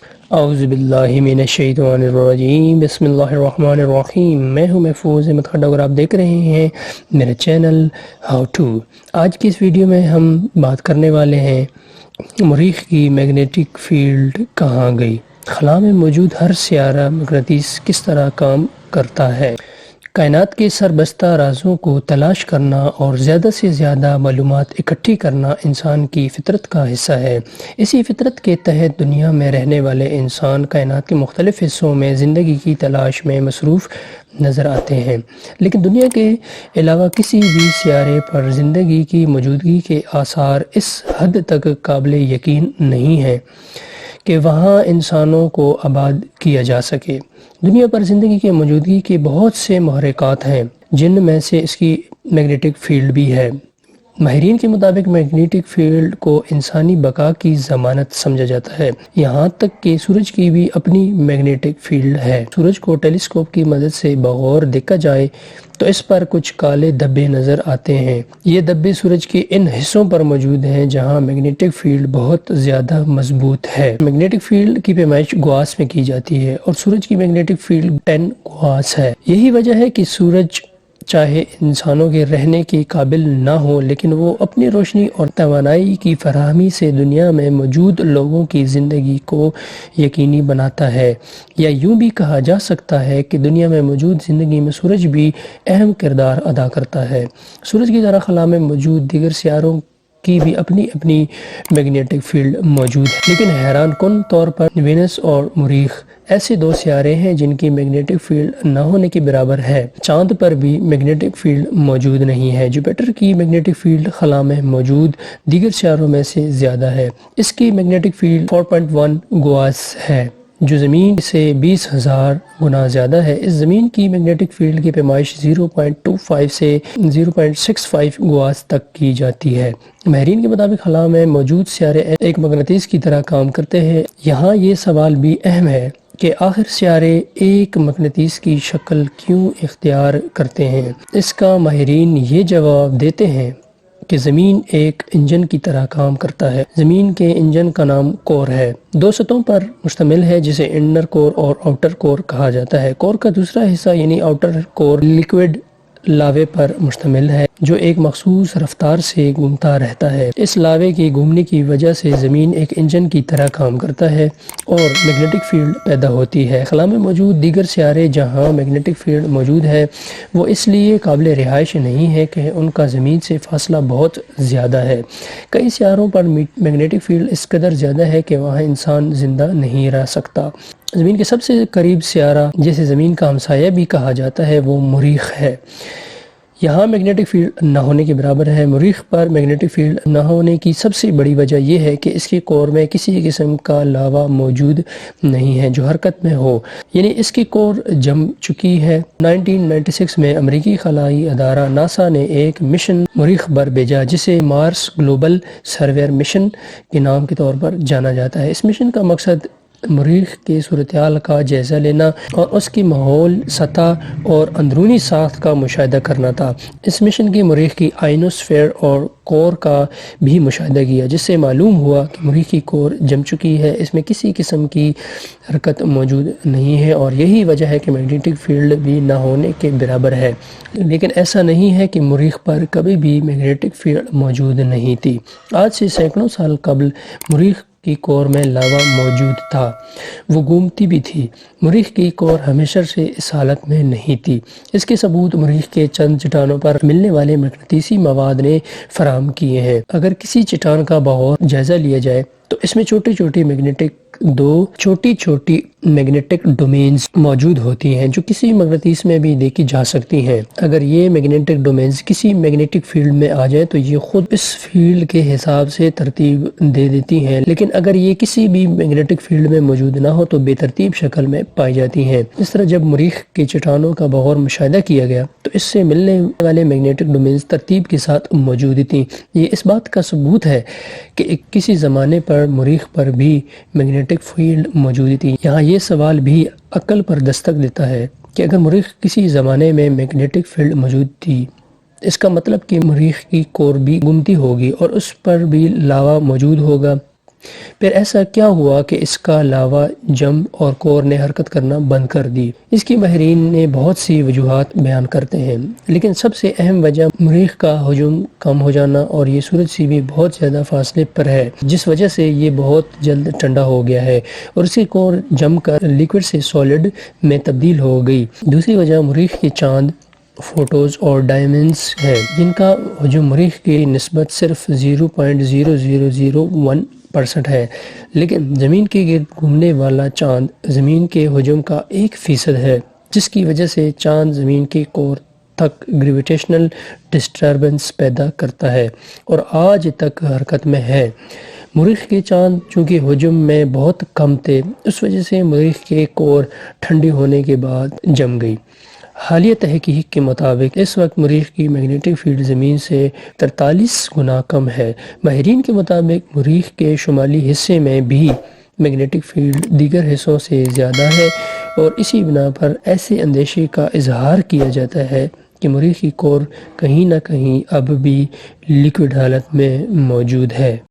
اعوذ باللہ من الشیطان الرجیم، بسم اللہ الرحمن الرحیم۔ میں ہوں محفوظ احمد کھڈا اور آپ دیکھ رہے ہیں میرے چینل ہاؤ ٹو۔ آج کی اس ویڈیو میں ہم بات کرنے والے ہیں مریخ کی میگنیٹک فیلڈ کہاں گئی، خلا میں موجود ہر سیارہ مقناطیس کس طرح کام کرتا ہے۔ کائنات کے سربستہ رازوں کو تلاش کرنا اور زیادہ سے زیادہ معلومات اکٹھی کرنا انسان کی فطرت کا حصہ ہے۔ اسی فطرت کے تحت دنیا میں رہنے والے انسان کائنات کے مختلف حصوں میں زندگی کی تلاش میں مصروف نظر آتے ہیں، لیکن دنیا کے علاوہ کسی بھی سیارے پر زندگی کی موجودگی کے آثار اس حد تک قابل یقین نہیں ہیں کہ وہاں انسانوں کو آباد کیا جا سکے۔ دنیا پر زندگی کی موجودگی کے بہت سے محرکات ہیں، جن میں سے اس کی میگنیٹک فیلڈ بھی ہے۔ ماہرین کے مطابق میگنیٹک فیلڈ کو انسانی بقا کی ضمانت سمجھا جاتا ہے، یہاں تک کہ سورج کی بھی اپنی میگنیٹک فیلڈ ہے۔ سورج کو ٹیلیسکوپ کی مدد سے بغور دیکھا جائے تو اس پر کچھ کالے دھبے نظر آتے ہیں۔ یہ دھبے سورج کے ان حصوں پر موجود ہیں جہاں میگنیٹک فیلڈ بہت زیادہ مضبوط ہے۔ میگنیٹک فیلڈ کی پیمائش گواس میں کی جاتی ہے اور سورج کی میگنیٹک فیلڈ 10 گواس ہے۔ یہی وجہ ہے کہ سورج چاہے انسانوں کے رہنے کے قابل نہ ہو، لیکن وہ اپنی روشنی اور توانائی کی فراہمی سے دنیا میں موجود لوگوں کی زندگی کو یقینی بناتا ہے۔ یا یوں بھی کہا جا سکتا ہے کہ دنیا میں موجود زندگی میں سورج بھی اہم کردار ادا کرتا ہے۔ سورج کی طرح خلا میں موجود دیگر سیاروں کی بھی اپنی اپنی میگنیٹک فیلڈ موجود ہے، لیکن حیران کن طور پر وینس اور مریخ ایسے دو سیارے ہیں جن کی میگنیٹک فیلڈ نہ ہونے کے برابر ہے۔ چاند پر بھی میگنیٹک فیلڈ موجود نہیں ہے۔ جوپیٹر کی میگنیٹک فیلڈ خلا میں موجود دیگر سیاروں میں سے زیادہ ہے۔ اس کی میگنیٹک فیلڈ 4.1 گواس ہے، جو زمین سے 20,000 گنا زیادہ ہے۔ اس زمین کی میگنیٹک فیلڈ کی پیمائش 0.25 سے 0.65 گواس تک کی جاتی ہے۔ ماہرین کے مطابق خلا میں موجود سیارے ایک مقناطیس کی طرح کام کرتے ہیں۔ یہاں یہ سوال بھی اہم ہے کہ آخر سیارے ایک مقناطیس کی شکل کیوں اختیار کرتے ہیں۔ اس کا ماہرین یہ جواب دیتے ہیں کہ زمین ایک انجن کی طرح کام کرتا ہے۔ زمین کے انجن کا نام کور ہے، دو سطحوں پر مشتمل ہے جسے انر کور اور آؤٹر کور کہا جاتا ہے۔ کور کا دوسرا حصہ یعنی آؤٹر کور لیکوڈ لاوے پر مشتمل ہے جو ایک مخصوص رفتار سے گھومتا رہتا ہے۔ اس لاوے کے گھومنے کی وجہ سے زمین ایک انجن کی طرح کام کرتا ہے اور میگنیٹک فیلڈ پیدا ہوتی ہے۔ خلا میں موجود دیگر سیارے جہاں میگنیٹک فیلڈ موجود ہے وہ اس لیے قابل رہائش نہیں ہے کہ ان کا زمین سے فاصلہ بہت زیادہ ہے۔ کئی سیاروں پر میگنیٹک فیلڈ اس قدر زیادہ ہے کہ وہاں انسان زندہ نہیں رہ سکتا۔ زمین کے سب سے قریب سیارہ جسے زمین کا ہمسایہ بھی کہا جاتا ہے وہ مریخ ہے۔ یہاں میگنیٹک فیلڈ نہ ہونے کے برابر ہے۔ مریخ پر میگنیٹک فیلڈ نہ ہونے کی سب سے بڑی وجہ یہ ہے کہ اس کے کور میں کسی قسم کا لاوا موجود نہیں ہے جو حرکت میں ہو، یعنی اس کی کور جم چکی ہے۔ 1996 میں امریکی خلائی ادارہ ناسا نے ایک مشن مریخ پر بھیجا جسے مارس گلوبل سروے مشن کے نام کے طور پر جانا جاتا ہے۔ اس مشن کا مقصد مریخ کی صورتحال کا جائزہ لینا اور اس کی ماحول، سطح اور اندرونی ساخت کا مشاہدہ کرنا تھا۔ اس مشن کی مریخ کی آئنوسفیر اور کور کا بھی مشاہدہ کیا، جس سے معلوم ہوا کہ مریخ کی کور جم چکی ہے، اس میں کسی قسم کی حرکت موجود نہیں ہے اور یہی وجہ ہے کہ میگنیٹک فیلڈ بھی نہ ہونے کے برابر ہے۔ لیکن ایسا نہیں ہے کہ مریخ پر کبھی بھی میگنیٹک فیلڈ موجود نہیں تھی۔ آج سے سینکڑوں سال قبل مریخ کی کور میں لاوا موجود تھا، وہ گھومتی بھی تھی۔ مریخ کی کور ہمیشہ سے اس حالت میں نہیں تھی۔ اس کے ثبوت مریخ کے چند چٹانوں پر ملنے والے مقناطیسی مواد نے فراہم کیے ہیں۔ اگر کسی چٹان کا بغور جائزہ لیا جائے تو اس میں چھوٹی چھوٹی میگنیٹک ڈومینز موجود ہوتی ہیں جو کسی مقناطیس میں بھی دیکھی جا سکتی ہیں۔ اگر یہ میگنیٹک ڈومینز کسی میگنیٹک فیلڈ میں آ جائے تو یہ خود اس فیلڈ کے حساب سے ترتیب دے دیتی ہیں، لیکن اگر یہ کسی بھی میگنیٹک فیلڈ میں موجود نہ ہو تو بے ترتیب شکل میں پائی جاتی ہیں۔ اس طرح جب مریخ کے چٹانوں کا بغور مشاہدہ کیا گیا تو اس سے ملنے والے میگنیٹک ڈومینز ترتیب کے ساتھ موجود تھیں۔ یہ اس بات کا ثبوت ہے کہ کسی زمانے پر مریخ پر بھی میگنیٹک فیلڈ موجود تھی۔ یہاں یہ سوال بھی عقل پر دستک دیتا ہے کہ اگر مریخ کسی زمانے میں میگنیٹک فیلڈ موجود تھی، اس کا مطلب کہ مریخ کی کور بھی گھومتی ہوگی اور اس پر بھی لاوا موجود ہوگا۔ پھر ایسا کیا ہوا کہ اس کا لاوا جم اور کور نے حرکت کرنا بند کر دی؟ اس کی ماہرین نے بہت سی وجوہات بیان کرتے ہیں، لیکن سب سے اہم وجہ مریخ کا حجم کم ہو جانا اور یہ سورج سے بھی بہت زیادہ فاصلے پر ہے، جس وجہ سے یہ بہت جلد ٹھنڈا ہو گیا ہے اور اس کی کور جم کر لیکوڈ سے سالڈ میں تبدیل ہو گئی۔ دوسری وجہ مریخ کے چاند، فوٹوز اور ڈائمنڈز ہے، جن کا حجم مریخ کی نسبت صرف 0.0001% ہے، لیکن زمین کے گرد گھومنے والا چاند زمین کے حجم کا 1% ہے، جس کی وجہ سے چاند زمین کے کور تک گریویٹیشنل ڈسٹربنس پیدا کرتا ہے اور آج تک حرکت میں ہے۔ مریخ کے چاند چونکہ حجم میں بہت کم تھے، اس وجہ سے مریخ کے کور ٹھنڈی ہونے کے بعد جم گئی۔ حالیہ تحقیق کے مطابق اس وقت مریخ کی میگنیٹک فیلڈ زمین سے 43 گنا کم ہے۔ ماہرین کے مطابق مریخ کے شمالی حصے میں بھی میگنیٹک فیلڈ دیگر حصوں سے زیادہ ہے اور اسی بنا پر ایسے اندیشے کا اظہار کیا جاتا ہے کہ مریخ کی کور کہیں نہ کہیں اب بھی لیکوڈ حالت میں موجود ہے۔